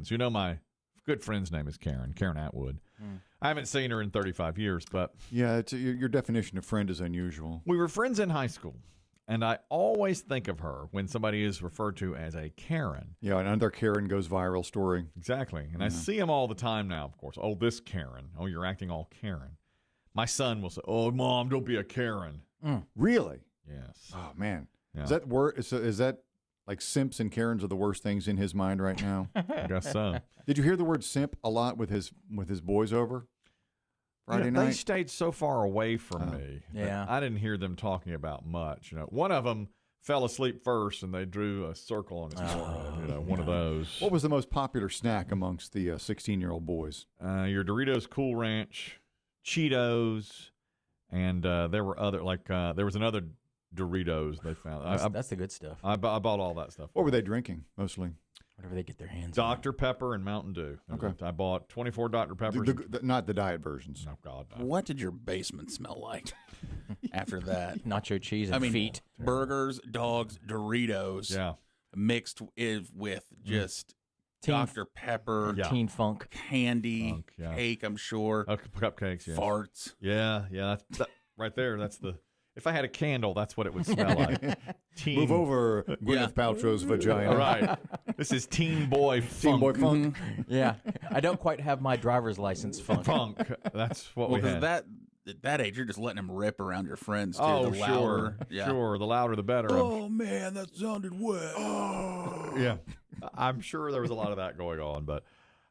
Karens. You know, my good friend's name is Karen Atwood. I haven't seen her in 35 years, but Yeah, your definition of friend is unusual. we were friends in high school, and I always think of her when somebody is referred to as a Karen. Yeah, another Karen goes viral story. Exactly. And I see them all the time now, of course. Oh, this Karen. Oh, you're acting all Karen. My son will say, "Oh, Mom, don't be a Karen." Really? Yes. Oh man, Yeah. is that like simps and Karens are the worst things in his mind right now? I guess so. Did you hear the word simp a lot with his boys over Friday They night? stayed so far away from me. that Yeah. I didn't hear them talking about much. You know, one of them fell asleep first, and they drew a circle on his forehead. You know, one of those. What was the most popular snack amongst the 16-year-old boys? Your Doritos Cool Ranch, Cheetos, and there were other there was another Doritos they found. That's the good stuff. I bought all that stuff. What were they drinking mostly? Whatever they get their hands on. Dr. Pepper and Mountain Dew. Okay. I bought 24 Dr. Peppers. Not the diet versions. Oh, God. No. What did your basement smell like after that? Nacho cheese and I mean, feet. burgers, dogs, Doritos, Yeah. mixed with just Teen- Dr. Pepper, Yeah. Teen Funk. candy, Funk, yeah. cake, I'm sure, Cupcakes, yeah. farts. Yeah, that, right there. That's the. If I had a candle, that's what it would smell like. Teen, Move over, Gwyneth Paltrow's vagina. All right. This is teen boy funk. Teen boy funk. Yeah. I don't quite have my driver's license funk. Funk. That's what Well, we because had. at that age, you're just letting them rip around your friends, too. Oh, the sure. louder. Yeah. Sure. The louder, the better. Oh, man, that sounded wet. Yeah. I'm sure there was a lot of that going on.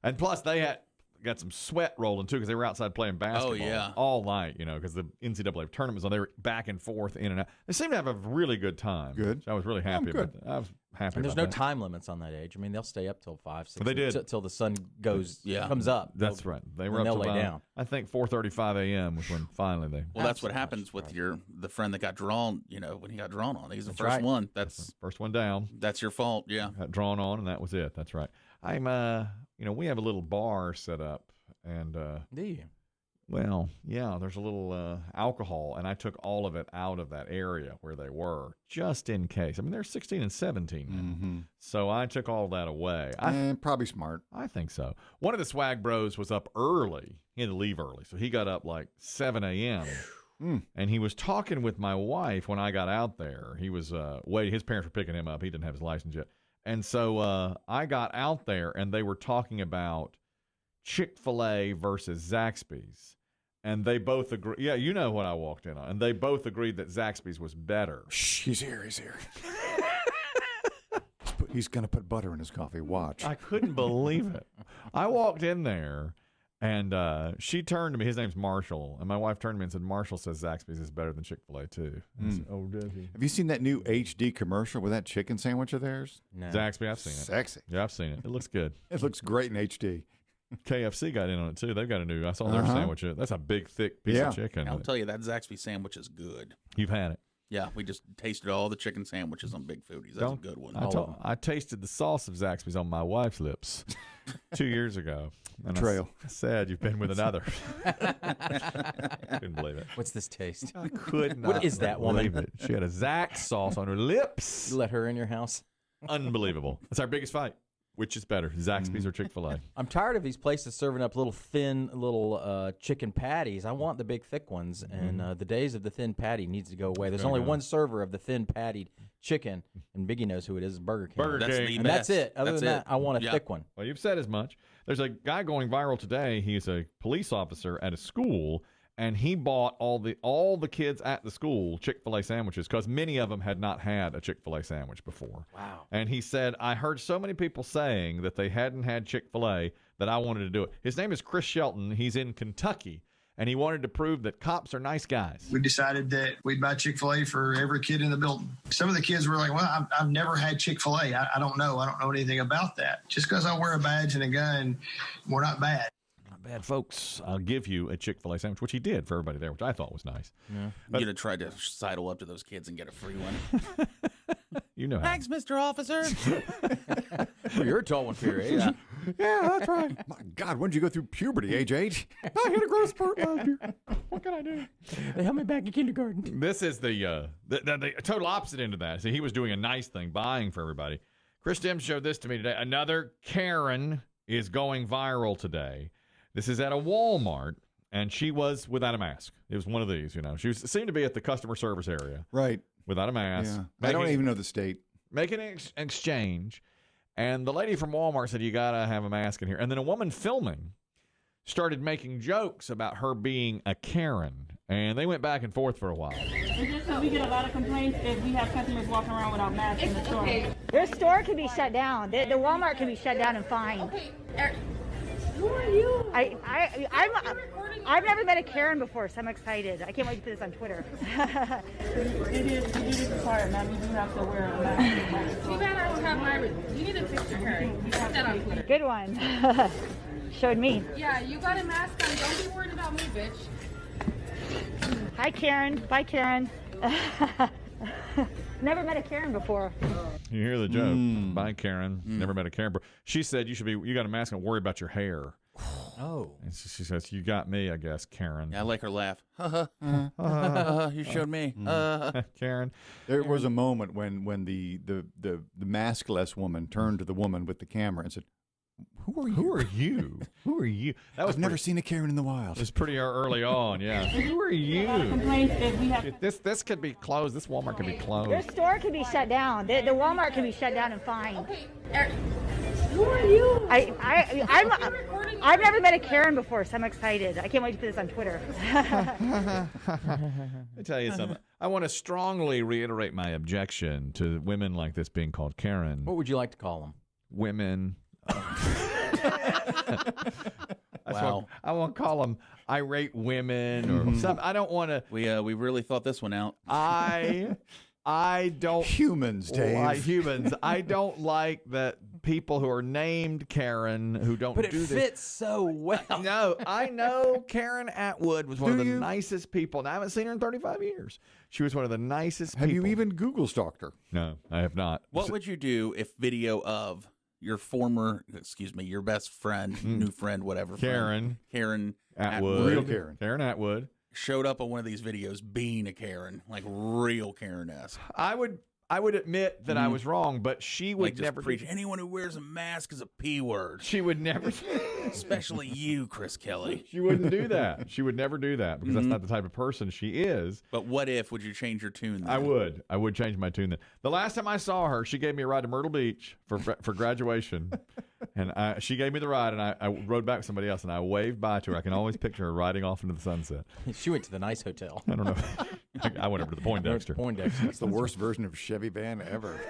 And plus, they got some sweat rolling, too, because they were outside playing basketball yeah. all night, you know, because the NCAA tournament was on. They were back and forth, in and out. They seemed to have a really good time. Good. I was really happy good. about that. I was happy And there's about no that. time limits on that age. I mean, they'll stay up till 5, 6. They did. Till the sun comes up. That's right. They were Then up they'll to lay about, down. I think 4:35 a.m. was when finally they. Well, that's what happens with the friend that got drawn, when he got drawn on. He's the That's first right. one. That's First one down, your fault, yeah. got drawn on, and that was it. That's right. I'm, we have a little bar set up, and Do you? well, yeah, there's a little alcohol, and I took all of it out of that area where they were, just in case. I mean, they're 16 and 17 now, so I took all that away. Probably smart. I think so. One of the swag bros was up early. He had to leave early, so he got up like 7 a.m. And he was talking with my wife when I got out there. He was waiting. His parents were picking him up. He didn't have his license yet. And so I got out there, and they were talking about Chick-fil-A versus Zaxby's. And they both agree. Yeah, you know what I walked in on. And they both agreed that Zaxby's was better. Shh, he's here. He's going to put butter in his coffee. Watch. I couldn't believe it. I walked in there, and she turned to me. His name's Marshall. And my wife turned to me and said, Marshall says Zaxby's is better than Chick-fil-A, too. I said, oh, does he? Have you seen that new HD commercial with that chicken sandwich of theirs? No. Zaxby, I've seen it. Sexy. Yeah, I've seen it. It looks good. It looks great in HD. KFC got in on it, too. They've got a new, I saw their sandwich. That's a big, thick piece Yeah. of chicken. I'll tell you, that Zaxby sandwich is good. You've had it. Yeah, we just tasted all the chicken sandwiches on Big Foodies. That's a good one. I tasted the sauce of Zaxby's on my wife's lips 2 years ago. And Betrayal. I said, you've been with another. Couldn't believe it. What's this taste? I could not. What is that woman? believe it. She had a Zax sauce on her lips. You let her in your house? Unbelievable. That's our biggest fight. Which is better, Zaxby's or Chick-fil-A? I'm tired of these places serving up little thin chicken patties. I want the big thick ones, and the days of the thin patty needs to go away. There's only one server of the thin pattied chicken, and Biggie knows who it is, Burger King. Burger That's King. the And best. that's it. Other That's than that, it. I want a Yeah. thick one. Well, you've said as much. There's a guy going viral today. He's a police officer at a school, and he bought all the kids at the school Chick-fil-A sandwiches because many of them had not had a Chick-fil-A sandwich before. Wow. And he said, I heard so many people saying that they hadn't had Chick-fil-A that I wanted to do it. His name is Chris Shelton. He's in Kentucky, and he wanted to prove that cops are nice guys. We decided that we'd buy Chick-fil-A for every kid in the building. Some of the kids were like, well, I've never had Chick-fil-A. I don't know. I don't know anything about that. Just because I wear a badge and a gun, we're not bad. Not bad, folks. I'll give you a Chick-fil-A sandwich, which he did for everybody there, which I thought was nice. You're going to try to sidle up to those kids and get a free one. You know how. Thanks, Mr. Officer. Well, you're a tall one for your age. Yeah, that's right. My God, when did you go through puberty, age 8? I hit a growth spurt last year. What can I do? They held me back in kindergarten. This is the total opposite end of that. See, he was doing a nice thing, buying for everybody. Chris Dim showed this to me today. Another Karen is going viral today. This is at a Walmart, and she was without a mask. It was one of these, She seemed to be at the customer service area. Right. Without a mask. Yeah. I don't even know the state. Making an exchange. And the lady from Walmart said, you got to have a mask in here. And then a woman filming started making jokes about her being a Karen. And they went back and forth for a while. It's just so we get a lot of complaints if we have customers walking around without masks in the store. Okay. Their store can be shut down. The Walmart can be shut down and fined. Okay. Who are you? I've never met a Karen before, so I'm excited. I can't wait to put this on Twitter. It is required, ma'am. You do have to wear a mask. Too bad I don't have my. You need a picture, Karen. Put that on Twitter. Good one. Showed me. Yeah, you got a mask on. Don't be worried about me, bitch. Hi, Karen. Bye, Karen. Never met a Karen before. You hear the joke. Bye, Karen. Never met a Karen. She said you got a mask and worry about your hair. Oh. And she says, you got me, I guess, Karen. Yeah, I like her laugh. You showed me. Karen. There was a moment when the maskless woman turned to the woman with the camera and said, Who are you? Who are you? Who are you? That was I've never seen a Karen in the wild. It was pretty early on, yeah. Who are you? Complaints if we have. This could be closed. This Walmart could be Their closed. store can be shut down. The Walmart can be shut down and fined. Okay. Who are you? I've never met a Karen before, so I'm excited. I can't wait to put this on Twitter. Let me tell you something. I want to strongly reiterate my objection to women like this being called Karen. What would you like to call them? Women. Wow. I won't call them irate women or something. I don't want to. We really thought this one out. I don't Humans, Dave. like humans. I don't like that people who are named Karen who don't But it do this. fits so well. No, I know Karen Atwood was one of the nicest people, and I haven't seen her in 35 years. She was one of the nicest Have people. you even Google stalked her? No, I have not. What would you do if video of your your best friend, new friend, whatever, Karen Atwood, Real Karen. Karen Atwood showed up on one of these videos being a Karen, like real Karen-esque? I would admit that I was wrong, but she would Like just never preach, anyone who wears a mask is a P word. She would never. Especially you, Chris Kelly. She wouldn't do that. She would never do that because that's not the type of person she is. But what if? Would you change your tune then? I would. I would change my tune then. The last time I saw her, she gave me a ride to Myrtle Beach for graduation. And she gave me the ride, and I rode back with somebody else, and I waved bye to her. I can always picture her riding off into the sunset. She went to the nice hotel. I don't know. I went over to the Poindexter. Poindexter. It's the worst version of Chevy van ever.